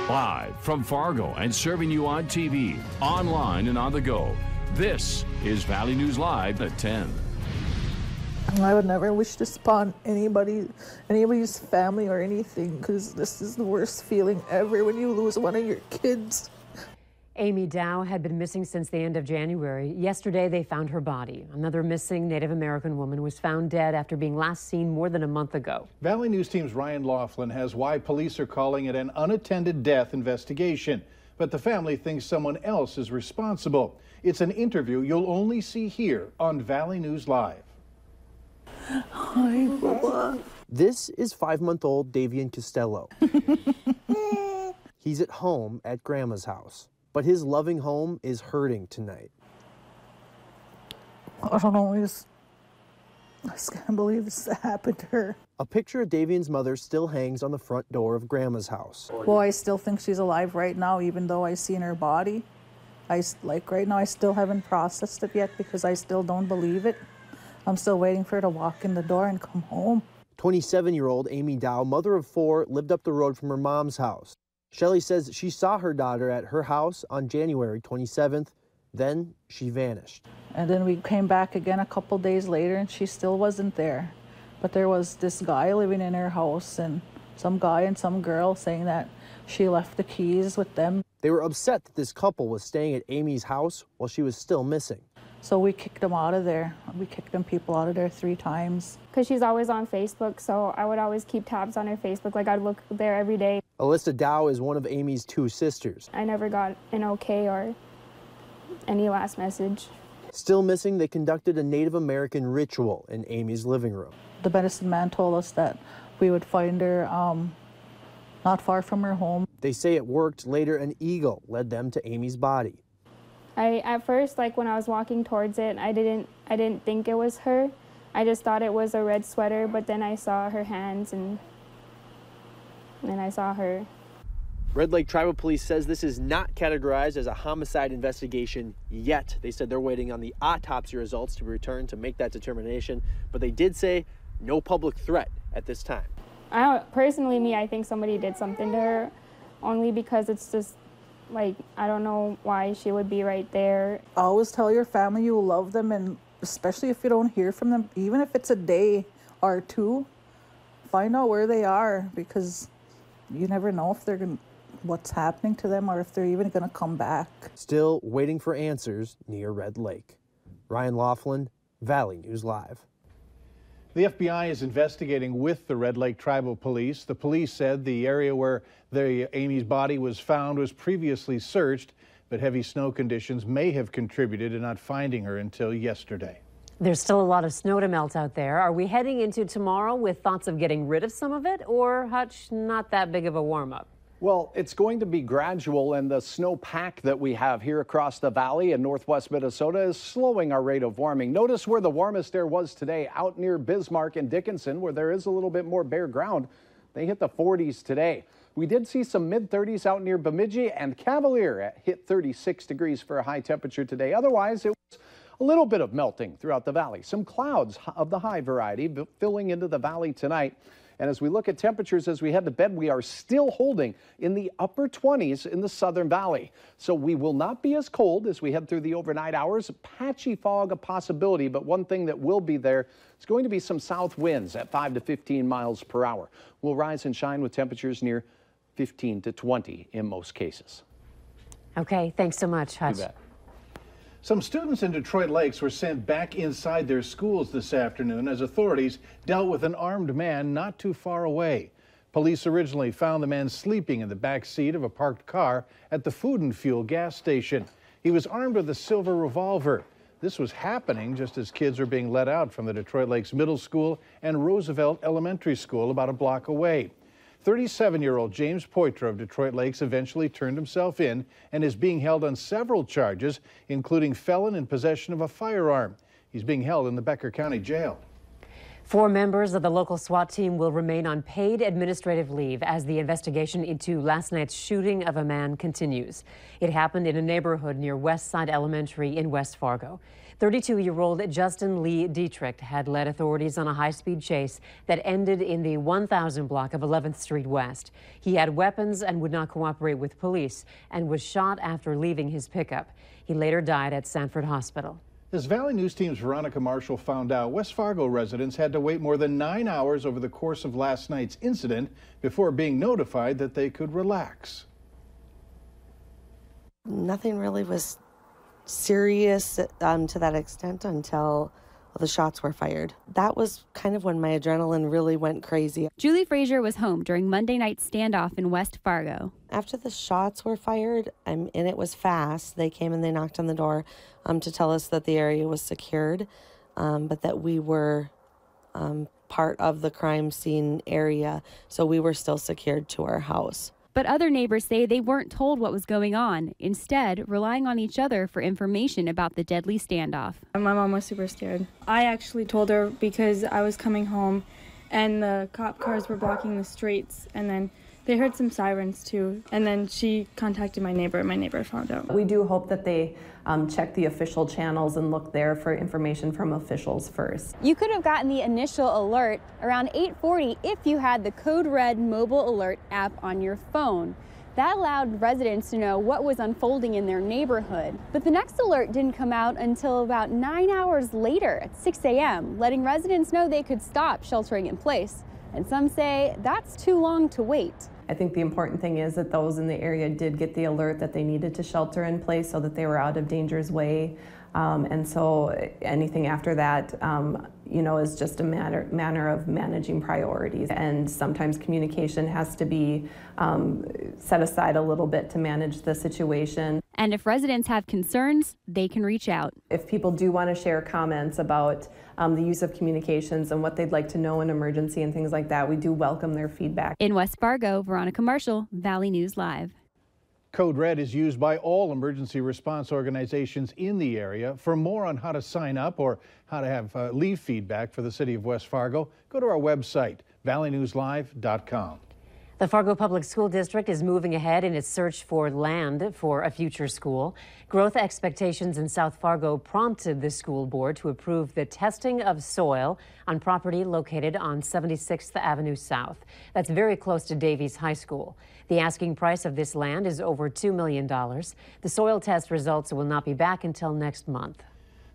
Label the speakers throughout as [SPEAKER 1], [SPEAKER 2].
[SPEAKER 1] Live from Fargo and serving you on TV, online, and on the go. This is Valley News Live at 10.
[SPEAKER 2] I would never wish this upon anybody's family or anything, because this is the worst feeling ever when you lose one of your kids.
[SPEAKER 3] Amy Dow had been missing since the end of January. Yesterday, they found her body. Another missing Native American woman was found dead after being last seen more than a month ago.
[SPEAKER 4] Valley News Team's Ryan Laughlin has why police are calling it an unattended death investigation. But the family thinks someone else is responsible. It's an interview you'll only see here on Valley News Live.
[SPEAKER 2] Hi, Bubba.
[SPEAKER 5] This is 5-month-old Davian Costello. He's at home at Grandma's house, but his loving home is hurting tonight.
[SPEAKER 2] I don't know, I just can't believe this happened to her.
[SPEAKER 5] A picture of Davian's mother still hangs on the front door of Grandma's house.
[SPEAKER 2] Well, I still think she's alive right now, even though I seen her body. Right now, I still haven't processed it yet because I still don't believe it. I'm still waiting for her to walk in the door and come home.
[SPEAKER 5] 27-year-old Amy Dow, mother of 4, lived up the road from her mom's house. Shelley says she saw her daughter at her house on January 27th. Then she vanished.
[SPEAKER 2] And then we came back again a couple days later and she still wasn't there. But there was this guy living in her house, and some guy and some girl saying that she left the keys with them.
[SPEAKER 5] They were upset that this couple was staying at Amy's house while she was still missing.
[SPEAKER 2] So we kicked them out of there. We kicked them people out of there 3 times.
[SPEAKER 6] Because she's always on Facebook, so I would always keep tabs on her Facebook. Like, I'd look there every day.
[SPEAKER 5] Alyssa Dow is one of Amy's 2 sisters.
[SPEAKER 6] I never got an okay or any last message.
[SPEAKER 5] Still missing, they conducted a Native American ritual in Amy's living room.
[SPEAKER 2] The medicine man told us that we would find her not far from her home.
[SPEAKER 5] They say it worked. Later, an eagle led them to Amy's body.
[SPEAKER 6] At first, like when I was walking towards it, I didn't think it was her. I just thought it was a red sweater, but then I saw her hands and then I saw her.
[SPEAKER 5] Red Lake Tribal Police says this is not categorized as a homicide investigation yet. They said they're waiting on the autopsy results to return to make that determination, but they did say no public threat at this time.
[SPEAKER 6] Personally, I think somebody did something to her, only because it's just, like, I don't know why she would be right there.
[SPEAKER 2] Always tell your family you love them, and especially if you don't hear from them, even if it's a day or 2, find out where they are, because you never know if what's happening to them or if they're even gonna come back.
[SPEAKER 5] Still waiting for answers near Red Lake. Ryan Laughlin, Valley News Live.
[SPEAKER 4] The FBI is investigating with the Red Lake Tribal Police. The police said the area where Amy's body was found was previously searched, but heavy snow conditions may have contributed to not finding her until yesterday.
[SPEAKER 3] There's still a lot of snow to melt out there. Are we heading into tomorrow with thoughts of getting rid of some of it, or, Hutch, not that big of a warm-up?
[SPEAKER 7] Well, it's going to be gradual, and the snowpack that we have here across the valley in northwest Minnesota is slowing our rate of warming. Notice where the warmest air was today, out near Bismarck and Dickinson, where there is a little bit more bare ground. They hit the 40s today. We did see some mid-30s out near Bemidji, and Cavalier hit 36 degrees for a high temperature today. Otherwise, it was a little bit of melting throughout the valley. Some clouds of the high variety filling into the valley tonight. And as we look at temperatures as we head to bed, we are still holding in the upper 20s in the southern valley. So we will not be as cold as we head through the overnight hours. Patchy fog a possibility, but one thing that will be there is going to be some south winds at 5 to 15 miles per hour. We'll rise and shine with temperatures near 15 to 20 in most cases.
[SPEAKER 3] Okay, thanks so much, Hutch.
[SPEAKER 4] You bet. Some students in Detroit Lakes were sent back inside their schools this afternoon as authorities dealt with an armed man not too far away. Police originally found the man sleeping in the back seat of a parked car at the Food and Fuel gas station. He was armed with a silver revolver. This was happening just as kids were being let out from the Detroit Lakes Middle School and Roosevelt Elementary School about a block away. 37-year-old James Poitras of Detroit Lakes eventually turned himself in and is being held on several charges, including felon in possession of a firearm. He's being held in the Becker County Jail.
[SPEAKER 3] 4 members of the local SWAT team will remain on paid administrative leave as the investigation into last night's shooting of a man continues. It happened in a neighborhood near West Side Elementary in West Fargo. 32-year-old Justin Lee Dietrich had led authorities on a high-speed chase that ended in the 1000 block of 11th Street West. He had weapons and would not cooperate with police and was shot after leaving his pickup. He later died at Sanford Hospital.
[SPEAKER 4] As Valley News Team's Veronica Marshall found out, West Fargo residents had to wait more than 9 hours over the course of last night's incident before being notified that they could relax.
[SPEAKER 8] Nothing really was serious to that extent until the shots were fired. That was kind of when my adrenaline really went crazy.
[SPEAKER 9] Julie Frazier was home during Monday night's standoff in West Fargo.
[SPEAKER 8] After the shots were fired, and it was fast, they came and they knocked on the door to tell us that the area was secured, but that we were part of the crime scene area, so we were still secured to our house.
[SPEAKER 9] But other neighbors say they weren't told what was going on, instead relying on each other for information about the deadly standoff.
[SPEAKER 6] My mom was super scared. I actually told her because I was coming home and the cop cars were blocking the streets, and then they heard some sirens too, and then she contacted my neighbor, and my neighbor found out.
[SPEAKER 10] We do hope that they check the official channels and look there for information from officials first.
[SPEAKER 9] You could have gotten the initial alert around 8:40 if you had the Code Red mobile alert app on your phone. That allowed residents to know what was unfolding in their neighborhood. But the next alert didn't come out until about 9 hours later at 6 a.m., letting residents know they could stop sheltering in place. And some say that's too long to wait.
[SPEAKER 10] I think the important thing is that those in the area did get the alert that they needed to shelter in place so that they were out of danger's way. And so anything after that, is just a manner of managing priorities. And sometimes communication has to be set aside a little bit to manage the situation.
[SPEAKER 9] And if residents have concerns, they can reach out.
[SPEAKER 10] If people do want to share comments about the use of communications and what they'd like to know in emergency and things like that, we do welcome their feedback.
[SPEAKER 9] In West Fargo, Veronica Marshall, Valley News Live.
[SPEAKER 4] Code Red is used by all emergency response organizations in the area. For more on how to sign up or how to have leave feedback for the city of West Fargo, go to our website, valleynewslive.com.
[SPEAKER 3] The Fargo Public School District is moving ahead in its search for land for a future school. Growth expectations in South Fargo prompted the school board to approve the testing of soil on property located on 76th Avenue South. That's very close to Davies High School. The asking price of this land is over $2 million. The soil test results will not be back until next month.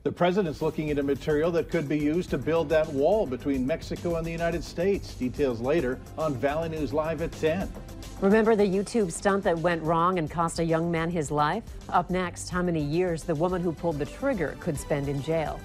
[SPEAKER 4] The president's looking at a material that could be used to build that wall between Mexico and the United States. Details later on Valley News Live at 10.
[SPEAKER 3] Remember the YouTube stunt that went wrong and cost a young man his life? Up next, how many years the woman who pulled the trigger could spend in jail.